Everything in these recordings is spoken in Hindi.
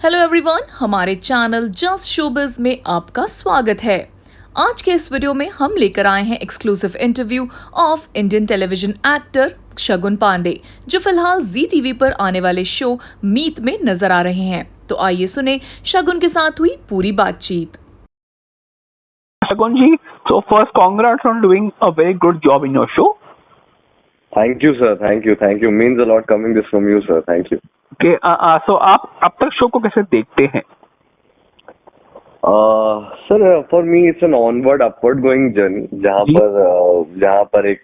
हेलो एवरीवन, हमारे चैनल जस्ट शोबिज में आपका स्वागत है। आज के इस वीडियो में हम लेकर आए हैं exclusive interview of Indian television actor Shagun Pandey, जो फिलहाल जी टीवी पर आने वाले शो मीत में नजर आ रहे हैं। तो आइए सुने शगुन के साथ हुई पूरी बातचीत। Shagunji, so first congrats on doing a very good job in your show. Thank you, sir. Thank you. Thank you. Means a lot coming this from you, sir. Thank you. Okay, so आप अब तक शो को कैसे देखते हैं? Sir, for me it's an onward, upward going journey. जहाँ पर एक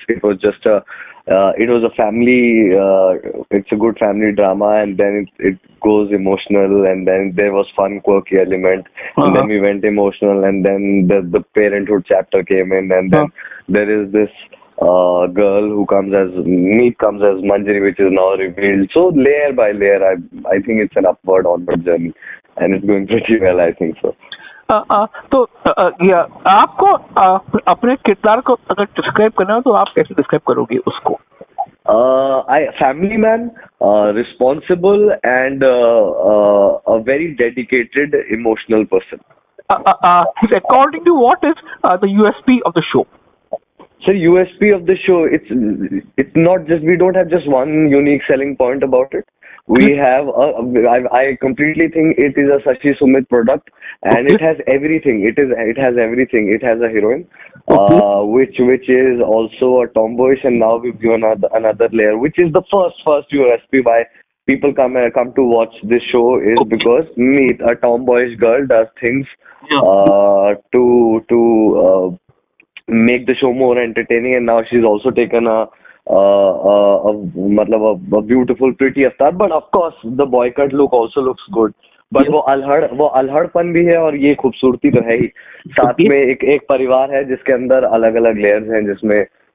it was just it was a family. It's a good family drama, and then it goes emotional, and then there was fun, quirky element, and then we went emotional, and then the parenthood chapter came in, and then there is this girl who comes as Manjari, which is now revealed. So layer by layer, I think it's an onward journey, and it's going pretty well, I think so. तो आपको अपने किरदार को अगर डिस्क्राइब करना हो तो आप कैसे डिस्क्राइब करोगे उसको? Family man, responsible, and a very dedicated, emotional person. According to what is the USP of the show? So USP of the show, it's not just, we don't have just one unique selling point about it. We have I completely think it is a Sashi Sumit product, and it has everything. It has everything. It has a heroine, which is also a tomboyish, and now we've given another layer, which is the first USP why people come to watch this show, is because Meet, a tomboyish girl, does things to make the show more entertaining, and now she's also taken a beautiful, pretty avatar. But of course, the boycott look also looks good. But वो अल्हड़पन भी है, और ये खूबसूरती तो है ही। साथ में एक परिवार है जिसके अंदर अलग अलग लेयर्स हैं,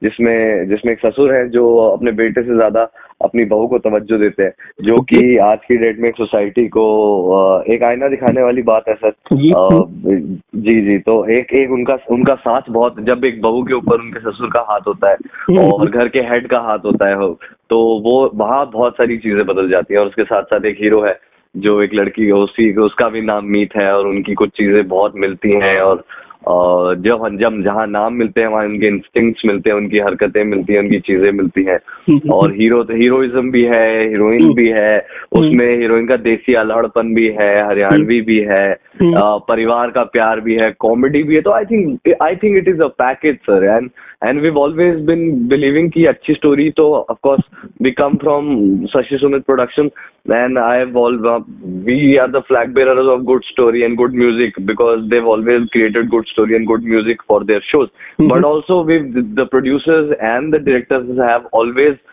जिसमें एक ससुर है जो अपने बेटे से ज्यादा अपनी बहू को तवज्जो देते हैं, जो कि आज की डेट में एक सोसाइटी को एक आईना दिखाने वाली बात है, सर। जी। तो एक उनका साथ बहुत, जब एक बहू के ऊपर उनके ससुर का हाथ होता है और घर के हेड का हाथ होता है, तो वो वहाँ बहुत सारी चीजें बदल जाती है। और उसके साथ साथ एक हीरो है जो एक लड़की है, उसका भी नाम मीत है, और उनकी कुछ चीजें बहुत मिलती हैं, और जब जहाँ नाम मिलते हैं वहाँ उनके इंस्टिंक्ट्स मिलते हैं, उनकी हरकतें मिलती हैं, उनकी चीजें मिलती हैं। और हीरोइज्म भी है, हीरोइन भी है उसमें, हीरोइन का देसी अल्हड़पन भी है, हरियाणवी भी है, परिवार का प्यार भी है, कॉमेडी भी है। तो I think it is a package, sir. And we always been believing कि अच्छी स्टोरी तो of course we come from Shashi Sumit production, and we are the flag bearers of good story and good music, because they've always created good story and good music for their shows. But also the producers and the directors have always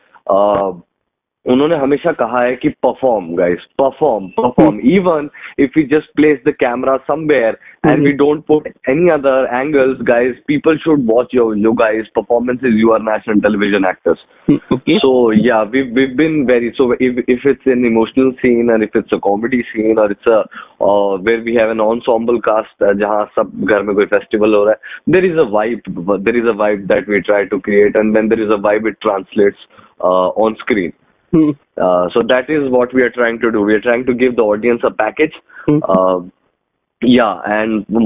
उन्होंने हमेशा कहा है कि perform guys, perform even if we just place the camera somewhere and we don't put any other angles, guys, people should watch your guys performances. You are national television actors. So yeah, we've been very, so if it's an emotional scene, and if it's a comedy scene, or it's a where we have an ensemble cast, जहाँ सब घर में कोई festival हो रहा है, there is a vibe that we try to create, and then there is a vibe it translates on screen. So that is what we are trying to do. We are trying to give the audience a package. Yeah, and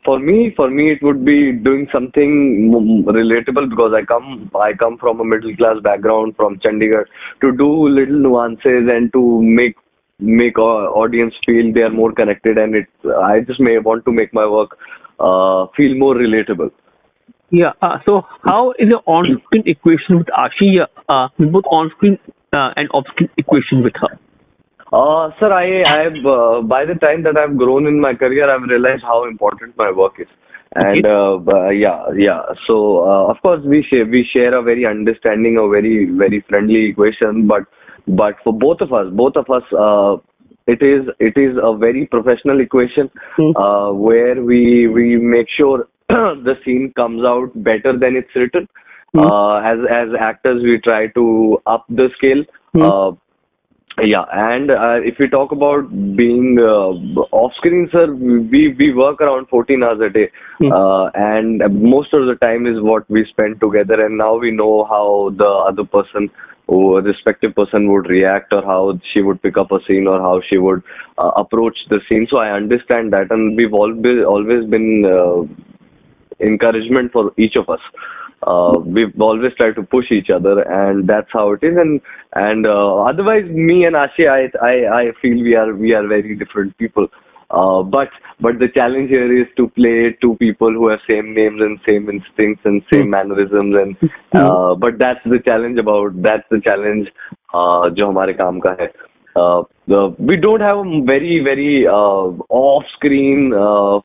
for me it would be doing something relatable, because I come from a middle class background from Chandigarh, to do little nuances and to make audience feel they are more connected, and I just may want to make my work feel more relatable. Yeah. So how is the on-screen equation with Ashi? Both on-screen and off-screen equation with her? Sir, I've by the time that I've grown in my career, I've realized how important my work is. And yeah. So of course we share a very understanding, a very very friendly equation. But for both of us, it is a very professional equation, where we make sure the scene comes out better than it's written. As actors, we try to up the scale. Yeah, and if we talk about being off screen, sir, we work around 14 hours a day, and most of the time is what we spend together, and now we know how the other person respective person would react, or how she would pick up a scene, or how she would approach the scene. So I understand that, and we've always been encouragement for each of us. We've always tried to push each other, and that's how it is. And otherwise, me and Ashi, I feel we are very different people. But the challenge here is to play two people who have same names and same instincts and same mannerisms, and but that's the challenge जो हमारे काम का है. We don't have a very off-screen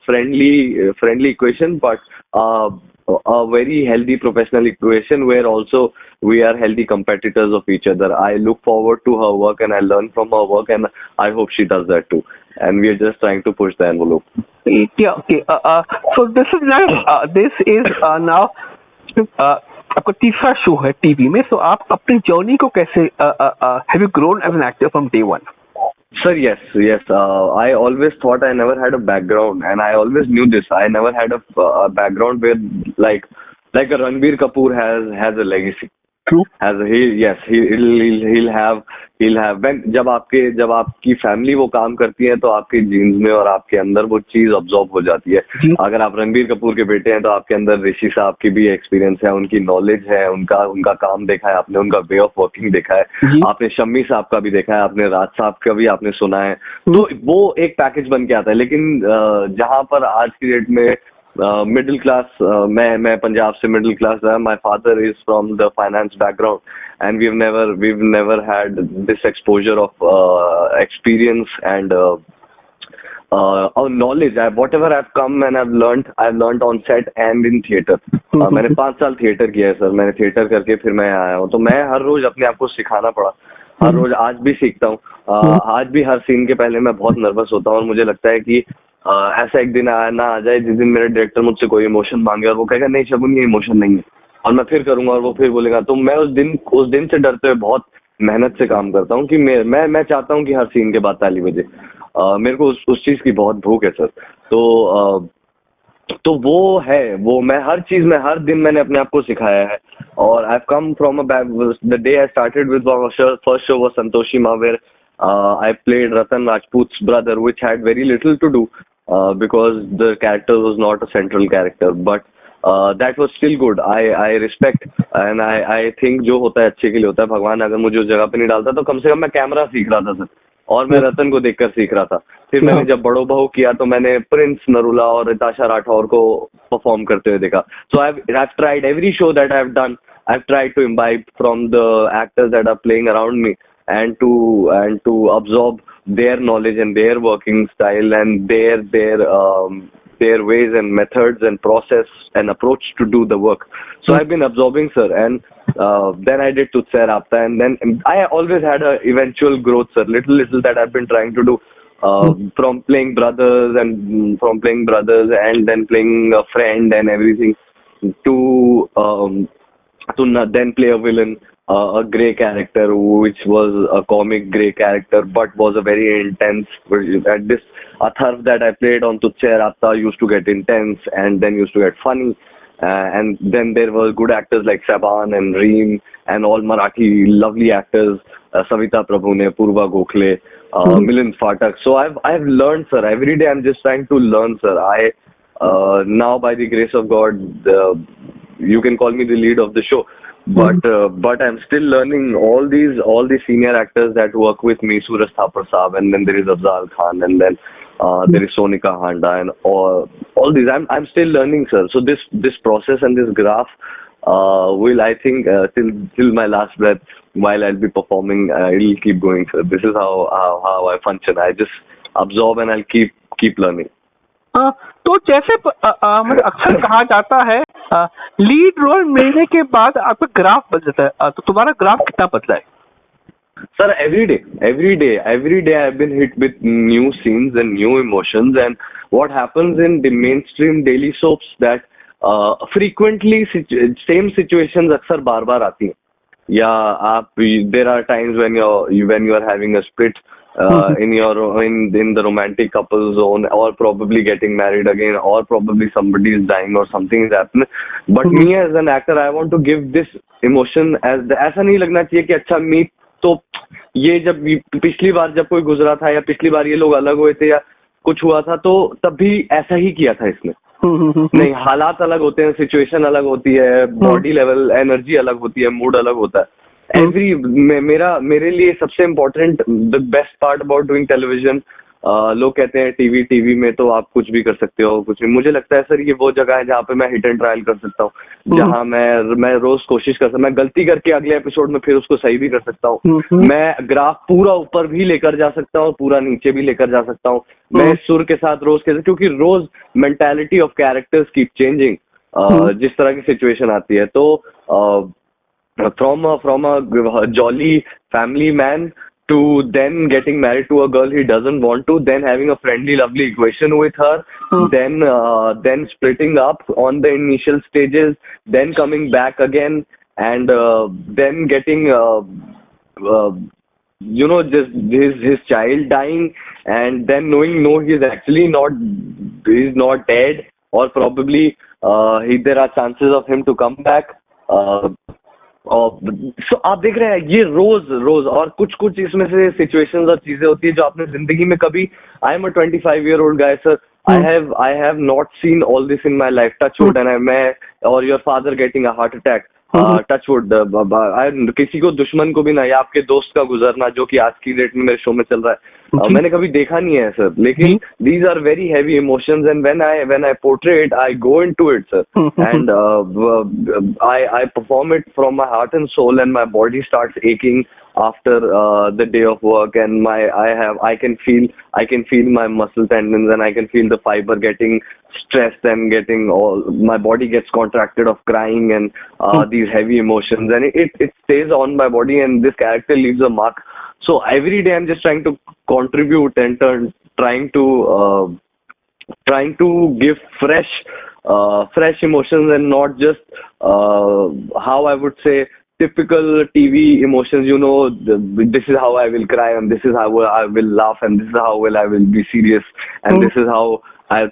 friendly equation, but a very healthy professional equation where also we are healthy competitors of each other. I look forward to her work and I learn from her work, and I hope she does that too. And we are just trying to push the envelope. Yeah, okay. So this is now आपका तीसरा शो है टीवी में. So आप अपनी जर्नी को कैसे have you grown as an actor from day one? Sir, yes. I always thought I never had a background, and I always knew this. I never had a background where like a Ranbir Kapoor has a legacy. True. He'll have when जब आपकी फैमिली वो काम करती है तो आपके जीन्स में और आपके अंदर वो चीज ऑब्जॉर्व हो जाती है. अगर आप रणबीर कपूर के बेटे हैं तो आपके अंदर ऋषि साहब की भी एक्सपीरियंस है, उनकी नॉलेज है, उनका काम देखा है आपने, उनका वे ऑफ वर्किंग देखा है, आपने शम्मी साहब का भी देखा है, आपने राज साहब का भी आपने सुना है. तो वो एक पैकेज बन के आता है. लेकिन जहाँ पर आज की डेट में मिडिल क्लास, मैं पंजाब से मिडिल क्लास है. My father is from the finance background, and we've never had this exposure of experience and knowledge. Whatever I've come and I've learned on set and in theater. मैंने 5 साल थिएटर किया है सर. मैंने थिएटर करके फिर मैं आया हूँ, तो मैं हर रोज अपने आप को सिखाना पड़ा. हर रोज आज भी सीखता हूँ. आज भी हर सीन के पहले मैं बहुत नर्वस होता हूँ, और मुझे लगता है कि ऐसा एक दिन ना आ जाए जिस दिन मेरे डायरेक्टर मुझसे कोई इमोशन मांगे और वो कहेगा नहीं शगुन ये इमोशन नहीं है, और मैं फिर करूंगा और वो फिर बोलेगा. तो मैं उस दिन से डरते हुए बहुत मेहनत से काम करता हूँ कि मैं चाहता हूँ कि हर सीन के बाद ताली बजे. मेरे को उस चीज की बहुत भूख है सर. तो वो मैं हर दिन मैंने अपने आप को सिखाया है. और I have come from the day I started with first show was Santoshi माँ, where I played Ratan Rajput's brother, which had very little to do because the character was not a central character, but that was still good. I respect and I think जो होता है अच्छे के लिए होता है. भगवान अगर मुझे उस जगह पे नहीं डालता तो कम से कम मैं कैमरा सीख रहा था सर, और मैं रतन को देखकर सीख रहा था. फिर मैंने जब बड़ो बहू किया तो मैंने प्रिंस नरूला और रिताशा राठौर को परफॉर्म करते हुए देखा. So I've tried every show that I've done. I've tried to imbibe from the actors that are playing around me, and to absorb their knowledge and their working style and their ways and methods and process and approach to do the work. So I've been absorbing, sir, and then I did Tujhse Raabta, and then I always had a eventual growth, sir. Little that I've been trying to do, from playing brothers and then playing a friend and everything, to then play a villain. A grey character, which was a comic grey character, but was a very intense. At this Atharv that I played on Tujhse Raabta used to get intense and then used to get funny. And then there were good actors like Saban and Reem and all Marathi lovely actors, Savita Prabhune, Purva Gokhale, Milind Phatak. So I've learned, sir. Every day I'm just trying to learn, sir. Now by the grace of God, you can call me the lead of the show. But I'm still learning all these senior actors that work with me, Suraj Thapar Saab, and then there is Afzal Khan, and then there is Sonika Handa, and all these. I'm still learning, sir. So this process and this graph will, I think, till my last breath, while I'll be performing, it'll keep going, sir. This is how I function. I just absorb and I'll keep learning. तो जैसे मतलब अक्सर कहा जाता है लीड रोल मिलने के बाद आपका ग्राफ बदलता है, तो तुम्हारा ग्राफ कितना बदला है? Sir, every day I've been hit with new scenes and new emotions. And what happens in the mainstream daily soaps that frequently same situations अक्सर बार आती हैं. या there are times when you are having a split in the romantic couple zone, or probably getting married again, or probably somebody is dying or something is happening. But me as an actor, I want to give this emotion as ऐसा नहीं लगना चाहिए कि अच्छा मीत तो ये जब पिछली बार जब कोई गुजरा था या पिछली बार ये लोग अलग हुए थे या कुछ हुआ था तो तब भी ऐसा ही किया था इसने। नहीं, हालात अलग होते हैं, सिचुएशन अलग होती है, बॉडी लेवल, एनर्जी अलग होती है, मूड अलग होता है। मेरे लिए सबसे important, the best part about doing television, लोग कहते हैं टीवी में तो आप कुछ भी कर सकते हो, कुछ नहीं। मुझे लगता है सर ये वो जगह है जहाँ पे मैं हिट एंड ट्रायल कर सकता हूँ, जहाँ मैं रोज कोशिश कर सकता हूँ, मैं गलती करके अगले एपिसोड में फिर उसको सही भी कर सकता हूँ, मैं ग्राफ पूरा ऊपर भी लेकर जा सकता हूँ, पूरा नीचे भी लेकर जा सकता हूँ, मैं सुर के साथ रोज के साथ, क्योंकि रोज mentality of characters keep changing, जिस तरह की सिचुएशन आती है। तो from a jolly family man to then getting married to a girl he doesn't want to, then having a friendly lovely equation with her, then splitting up on the initial stages, then coming back again, and then getting just his child dying, and then knowing no, he's actually not dead, or probably there are chances of him to come back. So आप देख रहे हैं ये रोज और कुछ इसमें से सिचुएशंस और चीजें होती है जो आपने जिंदगी में कभी, I am a 25-year-old guy sir, I have not seen all this in my life, touch wood, and मैं और your father getting a heart attack, touch wood, किसी को दुश्मन को भी ना, या आपके दोस्त का गुजरना जो कि आज की डेट में मेरे शो में चल रहा है, मैंने कभी देखा नहीं है सर, लेकिन these are very heavy emotions, and when I portray it, I go into it sir, and I perform it from my heart and soul, and my body starts aching after the day of work, and I can feel my muscle tendons, and I can feel the fiber getting stressed and my body gets contracted of crying and these heavy emotions, and it stays on my body, and this character leaves a mark. So every day I'm just trying to contribute and trying to give fresh emotions, and not just how I would say typical TV emotions, this is how I will cry, and this is how I will laugh, and this is how I will be serious, and this is how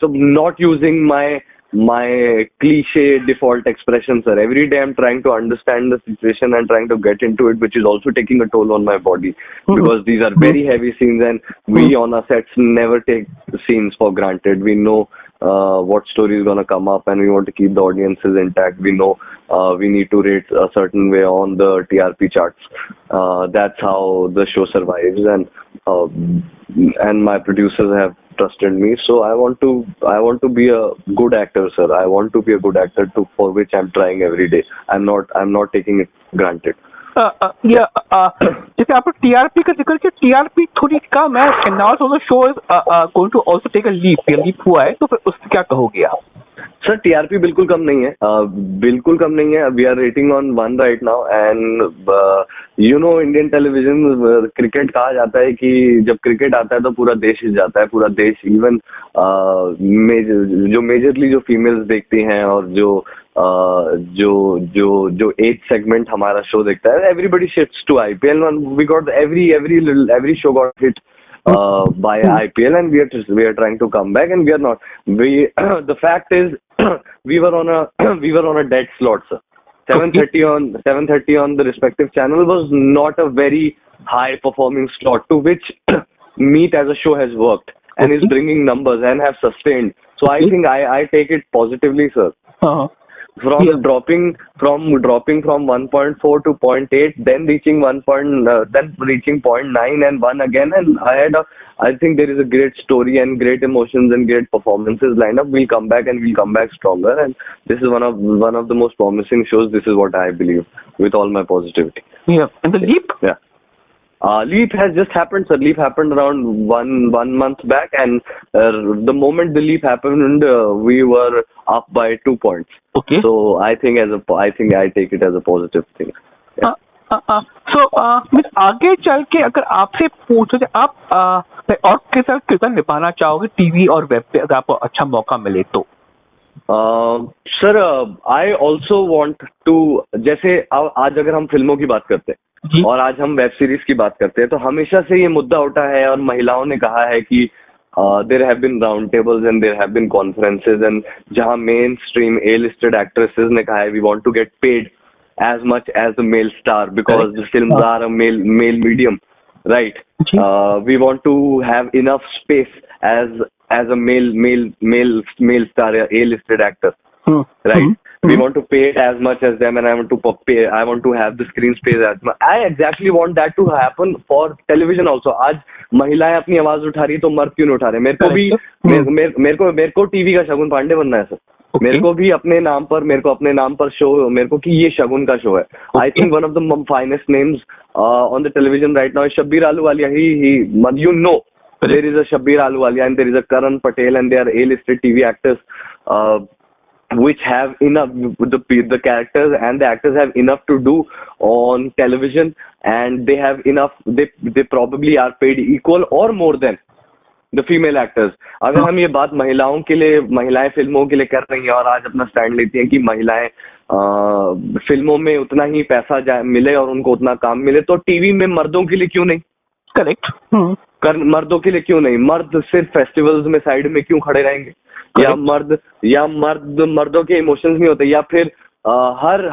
so not using my cliche default expressions sir. Every day I'm trying to understand the situation and trying to get into it, which is also taking a toll on my body, because these are very heavy scenes, and we on our sets never take the scenes for granted. We know what story is going to come up, and we want to keep the audiences intact. We know we need to rate a certain way on the TRP charts. That's how the show survives, and my producers have trusted me. So I want to be a good actor sir. I want to be a good actor for which I'm trying every day. I'm not taking it granted. जैसे आपने टीआरपी का जिक्र किया, टीआरपी थोड़ी कम है, and also the show is going to also take a leap हुआ है, तो फिर उससे क्या कहोगे आप? सर टीआरपी बिल्कुल कम नहीं है, बिल्कुल कम नहीं है। We are rating on 1 right now, and Indian television, cricket कहा जाता है कि जब क्रिकेट आता है तो पूरा देश हिल जाता है, पूरा देश, इवन जो मेजरली जो फीमेल्स देखती हैं और जो एज सेगमेंट हमारा शो देखता है, everybody shifts to IPL, we got every show got hit by IPL, and we are trying to come back, and we are not. The fact is we were on a dead slot sir. 7:30 on the respective channel was not a very high performing slot, to which Meet as a show has worked and is bringing numbers and have sustained. So I think I take it positively sir. Dropping from 1.4 to 0.8, then reaching 0.9 and 1 again, and I think there is a great story and great emotions and great performances lined up. We'll come back, and we'll come back stronger, and this is one of the most promising shows. This is what I believe with all my positivity. Yeah, and the leap. Yeah. Leap has just happened, sir. Leap happened around one month back, and the moment the leap happened, we were up by 2 points. Okay. So I think I take it as a positive thing. Yeah. So miss आगे चल के अगर आपसे पूछो कि आप और किस तरह कितना निभाना चाहोगे टीवी और वेब पे, अगर आपको अच्छा मौका मिले तो? Sir, I also want to, जैसे आज अगर हम फिल्मों की बात करते हैं, जी। और आज हम वेब सीरीज की बात करते हैं। तो हमेशा से ये मुद्दा उठा है और महिलाओं ने कहा है कि there have been round tables and there have been conferences and जहां mainstream A listed actresses ने कहा है we want to get paid as much as the male star because the films are a male medium, right? We want to have enough space as a male star, a listed actor, right? We want to pay it as much as them, and I want to have the screen space as much. I exactly want that to happen for television also. आज महिलाएं अपनी आवाज उठा रही तो मर्द क्यों नहीं उठा रहे? मेरे को भी मेरे को टीवी का शगुन पांडे बनना है सर। मेरे को भी अपने नाम पर शो, मेरे को कि ये शगुन का शो है। I think one of the finest names on the television right now is Shabbir Ahluwalia. You know, there is a Shabbir Ahluwalia and there is a Karan Patel and they are A-listed TV actors which have enough, the characters and the actors have enough to do on television and they have enough, they probably are paid equal or more than the female actors. अगर हम ये बात महिलाएं फिल्मों के लिए कर रही हैं और आज अपना स्टैंड लेती हैं कि महिलाएं फिल्मों में उतना ही पैसा मिले और उनको उतना काम मिले, तो टीवी में मर्दों के लिए क्यों नहीं? करेक्ट। मर्दों के लिए क्यों नहीं? मर्द सिर्फ फेस्टिवल्स में साइड में क्यों खड़े रहेंगे? या मर्दों के इमोशंस नहीं होते? या फिर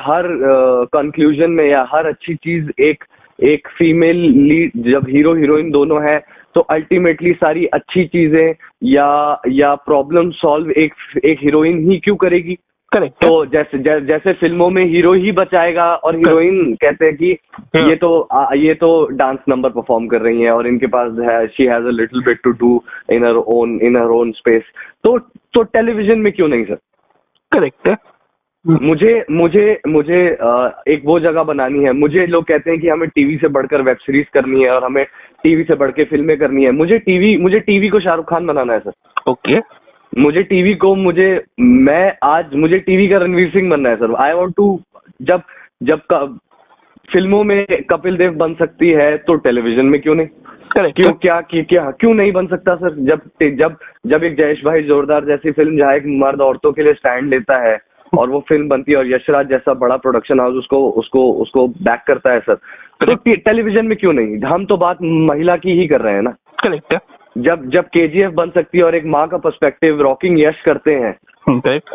हर कंक्लूजन में या हर अच्छी चीज एक फीमेल लीड, जब हीरो हीरोइन दोनों है तो अल्टीमेटली सारी अच्छी चीजें या प्रॉब्लम सॉल्व एक हीरोइन ही क्यों करेगी? करेक्ट। तो जैसे फिल्मों में हीरो ही बचाएगा और हीरोइन कहते हैं कि ये तो डांस नंबर परफॉर्म कर रही हैं और इनके पास है, she has a little bit to do in her own space. तो टेलीविजन में क्यों नहीं सर? करेक्ट है। मुझे एक वो जगह बनानी है। मुझे लोग कहते हैं कि हमें टीवी से बढ़कर वेब सीरीज करनी है और हमें टीवी से बढ़ के फिल्में करनी है। मुझे टीवी को शाहरुख खान बनाना है सर। ओके। मुझे टीवी का रणवीर सिंह बनना है सर। आई वांट टू, जब फिल्मों में कपिल देव बन सकती है तो टेलीविजन में क्यों नहीं? क्यों नहीं बन सकता सर? जब एक जयेश भाई जोरदार जैसी फिल्म जहाँ एक मर्द औरतों के लिए स्टैंड लेता है और वो फिल्म बनती है और यशराज जैसा बड़ा प्रोडक्शन हाउस उसको बैक करता है सर, तो टेलीविजन में क्यों नहीं? हम तो बात महिला की ही कर रहे हैं ना। करेक्ट है। जब केजीएफ बन सकती है और एक माँ का पर्सपेक्टिव रॉकिंग यश करते हैं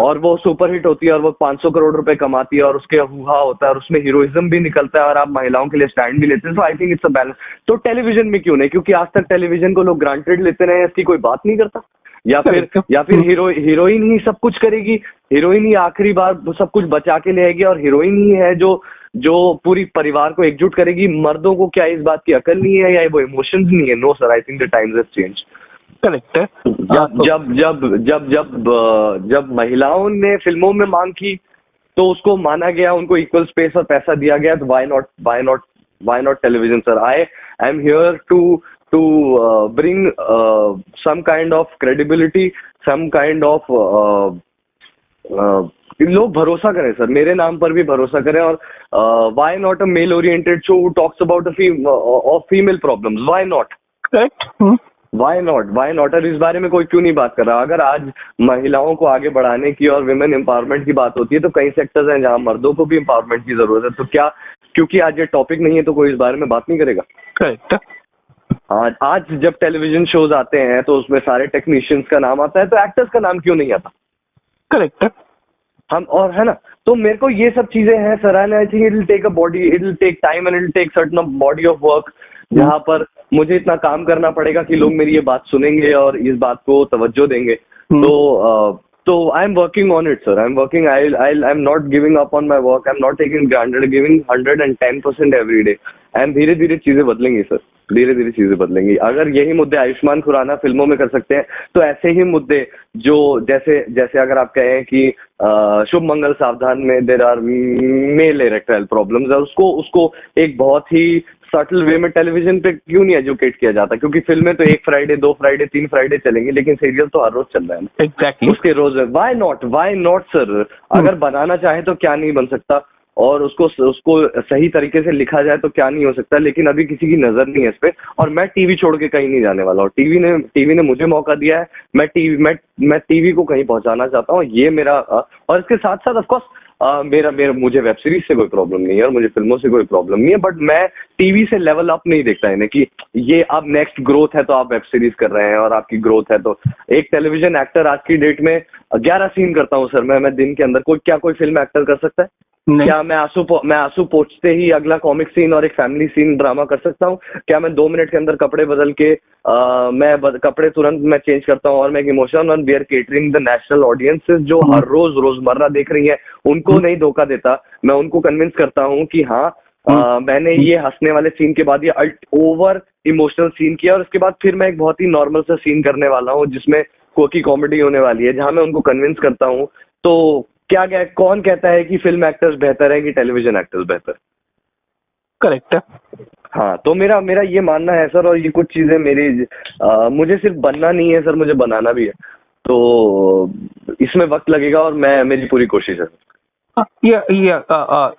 और वो सुपर हिट होती है और वो 500 करोड़ रुपए कमाती है और उसके हुआ होता है और उसमें हीरोइज्म भी निकलता है और आप महिलाओं के लिए स्टैंड भी लेते हैं, तो I think it's a balance. तो टेलीविजन में क्यों नहीं? क्योंकि आज तक टेलीविजन को लोग ग्रांटेड लेते रहे, इसकी कोई बात नहीं करता। या फिर हीरोइन ही सब कुछ करेगी, हीरोइन ही आखिरी बार सब कुछ बचा के ले आएगी और हीरोइन ही है जो पूरी परिवार को एकजुट करेगी। मर्दों को क्या इस बात की अकल नहीं है या वो इमोशंस नहीं है? No sir, I think the times have changed. Correct है। जब महिलाओं ने फिल्मों में मांग की तो उसको माना गया, उनको इक्वल स्पेस और पैसा दिया गया, तो why not television sir? I am here to bring some kind of credibility, some kind of लोग भरोसा करें सर, मेरे नाम पर भी भरोसा करें। और why not a male oriented show who talks about female problems? Why not? Correct. Why not? और इस बारे में कोई क्यों नहीं बात कर रहा? अगर आज महिलाओं को आगे बढ़ाने की और विमेन एम्पावरमेंट की बात होती है तो कई सेक्टर्स हैं जहां मर्दों को भी एम्पावरमेंट की जरूरत है। तो क्या क्योंकि आज ये टॉपिक नहीं है तो कोई इस बारे में बात नहीं करेगा? करेक्ट। आज जब टेलीविजन शोज आते हैं तो उसमें सारे टेक्नीशियंस का नाम आता है, तो एक्टर्स का नाम क्यों नहीं आता? करेक्ट है। हम और है ना, तो मेरे को ये सब चीजें हैं sir, and I think it will take time and it will take certain body of work, जहाँ पर मुझे इतना काम करना पड़ेगा कि लोग मेरी ये बात सुनेंगे और इस बात को तवज्जो देंगे। तो I am working on it sir, I am not giving up on my work, I am not taking granted, giving 110% every day, and धीरे धीरे चीजें बदलेंगी सर, धीरे धीरे चीजें बदलेंगी। अगर यही मुद्दे आयुष्मान खुराना फिल्मों में कर सकते हैं तो ऐसे ही मुद्दे जो जैसे अगर आप कहें कि शुभ मंगल सावधान में there are male erectile problems, और उसको एक बहुत ही सटल वे में टेलीविजन पे क्यों नहीं एजुकेट किया जाता? क्योंकि फिल्में तो 1 फ्राइडे 2 फ्राइडे 3 फ्राइडे चलेंगी, लेकिन सीरियल तो हर रोज चल रहा है ना। एग्जैक्टली। उसके रोज व्हाई नॉट सर? अगर बनाना चाहे तो क्या नहीं बन सकता, और उसको सही तरीके से लिखा जाए तो क्या नहीं हो सकता? लेकिन अभी किसी की नजर नहीं है इस पे, और मैं टीवी छोड़ के कहीं नहीं जाने वाला हूँ। टीवी ने मुझे मौका दिया है, मैं टीवी को कहीं पहुंचाना चाहता हूँ, ये मेरा। और इसके साथ साथ ऑफकोर्स मेरा मेरा मुझे वेब सीरीज से कोई प्रॉब्लम नहीं है और मुझे फिल्मों से कोई प्रॉब्लम नहीं है, बट मैं टीवी से लेवल अप नहीं देखता इन्हें कि ये अब नेक्स्ट ग्रोथ है तो आप वेब सीरीज कर रहे हैं और आपकी ग्रोथ है तो एक टेलीविजन एक्टर आज की डेट में 11 सीन करता हूँ सर मैं दिन के अंदर। कोई फिल्म एक्टर कर सकता है? क्या मैं आंसू पोंछते ही अगला कॉमिक सीन और एक फैमिली सीन ड्रामा कर सकता हूँ? क्या मैं 2 मिनट के अंदर कपड़े बदल के कपड़े तुरंत मैं चेंज करता हूँ और मैं एक इमोशन और we are catering the national audiences जो हर रोज रोजमर्रा देख रही है उनको नहीं धोखा देता। मैं उनको कन्विंस करता हूँ कि हाँ मैंने ये हंसने वाले सीन के बाद ये ओवर इमोशनल सीन किया और उसके बाद फिर मैं एक बहुत ही नॉर्मल सा सीन करने वाला हूँ जिसमें कोकी कॉमेडी होने वाली है, जहां मैं उनको कन्विंस करता हूँ। तो कौन कहता है कि फिल्म एक्टर्स बेहतर है कि टेलीविजन एक्टर्स बेहतर? करेक्ट है। हाँ, तो मेरा ये मानना है सर, और ये कुछ चीजें मुझे सिर्फ बनना नहीं है सर, मुझे बनाना भी है, तो इसमें वक्त लगेगा और मेरी पूरी कोशिश है।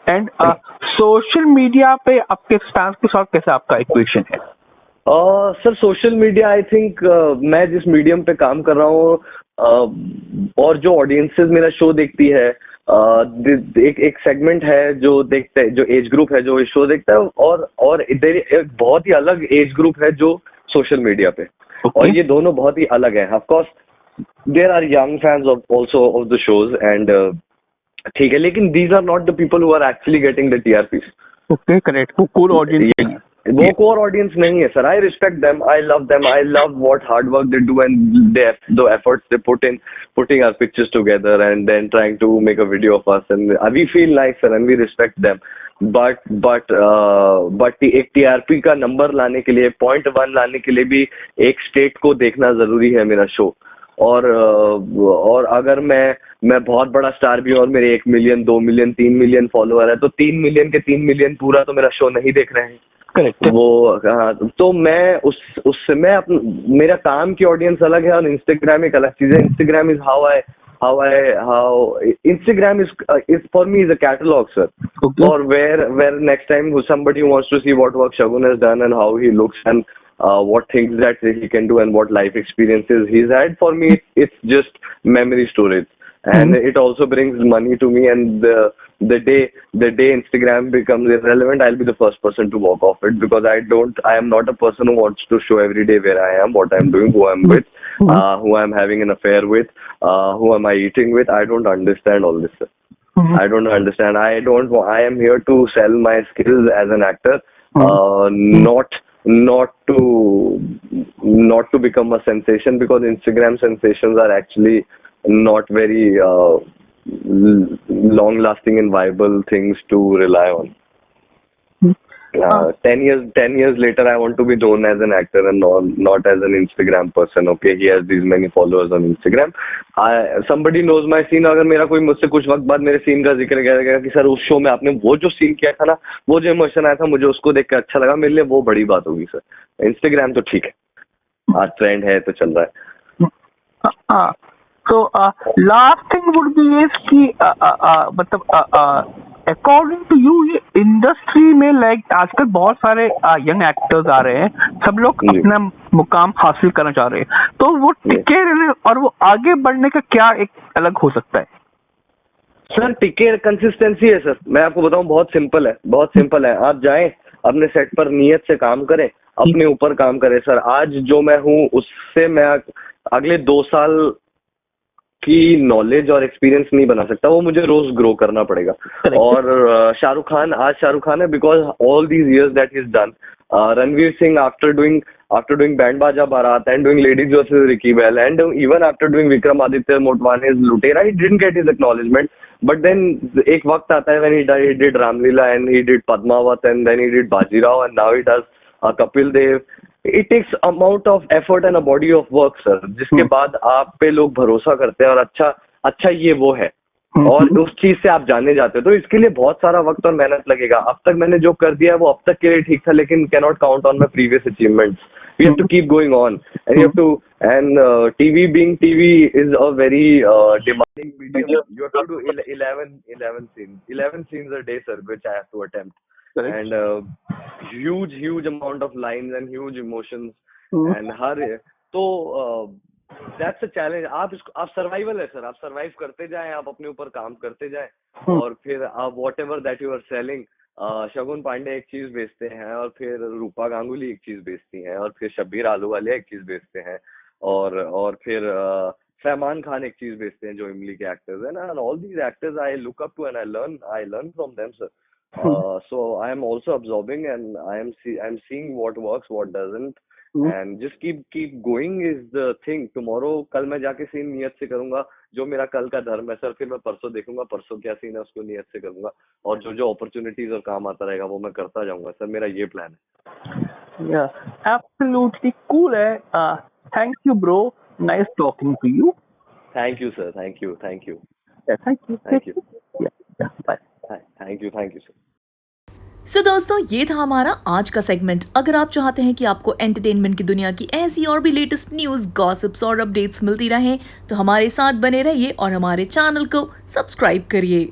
एंड सोशल मीडिया पे आपके स्टांस के साथ कैसा आपका इक्वेशन है? Sir social media I think मैं जिस मीडियम पे काम कर रहा हूँ और जो ऑडियंसेस मेरा शो देखती है, एक सेगमेंट है जो देखते है, जो एज ग्रुप है जो शो देखता है, और इधर एक बहुत ही अलग एज ग्रुप है जो सोशल मीडिया पे। और ये दोनों बहुत ही अलग है। Of course there are young fans also of the shows and ठीक है, लेकिन these are not the people who are actually getting the TRPs. Okay, correct. वो कोर ऑडियंस वो कोर ऑडियंस नहीं है sir. I respect them, I love them, I love what hard work they do and the efforts they put in putting our pictures together and then trying to make a video of us and we feel nice sir and we respect them. But एक टीआरपी का नंबर लाने के लिए, 0.1 लाने के लिए भी एक स्टेट को देखना जरूरी है मेरा शो। और अगर मैं बहुत बड़ा स्टार भी हूं और मेरे 1 मिलियन 2 मिलियन 3 मिलियन फॉलोअर है, तो 3 मिलियन के 3 मिलियन पूरा तो मेरा शो नहीं देख रहे हैं। करेक्ट। वो तो मैं मेरा काम की ऑडियंस अलग है और इंस्टाग्राम एक अलग चीज है। Instagram is how Instagram is for me is a catalog, sir. Okay. Or where next time somebody wants to see what work Shagun has done and how he looks and what things that he can do and what life experiences he's had. For me, it's just memory storage, and it also brings money to me. And the day Instagram becomes irrelevant, I'll be the first person to walk off it, because I am not a person who wants to show every day where I am, what I'm doing, who I'm with, who I'm having an affair with, who am I eating with. I don't understand all this, sir. I don't understand. I am here to sell my skills as an actor, not to become a sensation, because Instagram sensations are actually not very long lasting and viable things to rely on. 10 years later, I want to be known as an actor and not as an Instagram person. Okay, he has these many followers on Instagram. Somebody knows my scene. अगर मेरा कोई मुझसे कुछ वक्त बाद मेरे सीन का जिक्र करेगा कि सर उस शो में आपने वो जो सीन किया था ना, वो जो इमोशन आया था, मुझे उसको देख कर अच्छा लगा, मेरे लिए वो बड़ी बात होगी सर। इंस्टाग्राम तो ठीक है, आज ट्रेंड है तो चल रहा है। So last thing would be is कि मतलब अकॉर्डिंग टू यू ये इंडस्ट्री में लाइक आजकल बहुत सारे यंग एक्टर्स आ रहे हैं, सब लोग अपना मुकाम हासिल करना चाह रहे हैं, तो वो टिके रहने और वो आगे बढ़ने का क्या एक अलग हो सकता है? सर टिके कंसिस्टेंसी है सर। मैं आपको बताऊं, बहुत सिंपल है। आप जाएं अपने सेट पर नियत से काम करें, अपने ऊपर काम करें सर। आज जो मैं हूं उससे मैं अगले 2 साल की नॉलेज और एक्सपीरियंस नहीं बना सकता, वो मुझे रोज ग्रो करना पड़ेगा। और शाहरुख खान है because all these years that is done. Ranveer Singh after doing Band Baaja Baaraat and doing ladies versus Ricky Bahl and even after doing Vikramaditya Motwane's Lootera, he didn't get his acknowledgement, but then एक वक्त आता है when he did Ramlila and he did Padmaavat and then he did Bajirao and now he does Kapil Dev. It takes amount of effort and a body of work, sir, जिसके बाद आप पे लोग भरोसा करते हैं और अच्छा ये वो है और उस चीज से आप जाने जाते हो, तो इसके लिए बहुत सारा वक्त और मेहनत लगेगा। अब तक मैंने जो कर दिया है वो अब तक के लिए ठीक था, लेकिन cannot count on my previous achievements. We have to keep going on, and you have to, and TV being TV is a very demanding medium. You have to do 11 scenes a day, sir, which I have to attempt. Correct. And huge amount of lines and huge emotions. And तो दैट्स अ चैलेंज। आप सर्वाइवल है सर, आप सर्वाइव करते जाएं, आप अपने ऊपर काम करते जाएं, और फिर आप whatever that you are selling, Shagun Pandey एक चीज बेचते हैं, और फिर रूपा गांगुली एक चीज बेचती हैं, और फिर शब्बीर आलूवालिया एक चीज बेचते हैं, और फिर सलमान खान एक चीज बेचते हैं, जो इमली के एक्टर्स हैं ना, and all these actors I look up to and I learn from them sir. So I am also absorbing, and I'm seeing what works, what doesn't, and just keep going is the thing. Tomorrow कल मैं जाके सीन नियत से करूंगा, जो मेरा कल का धर्म है सर, फिर मैं परसों देखूंगा परसों क्या सीन है, उसको नियत से करूंगा, और जो अपॉर्चुनिटीज और काम आता रहेगा वो मैं करता जाऊंगा सर, मेरा ये प्लान है. Yeah, absolutely cool है. Thank you bro, nice talking to you. Thank you sir, thank you. Yeah, thank you. Yeah, bye. Thank you sir. सो दोस्तों, ये था हमारा आज का सेगमेंट। अगर आप चाहते हैं कि आपको एंटरटेनमेंट की दुनिया की ऐसी और भी लेटेस्ट न्यूज़, गॉसिप्स और अपडेट्स मिलती रहें, तो हमारे साथ बने रहिए और हमारे चैनल को सब्सक्राइब करिए।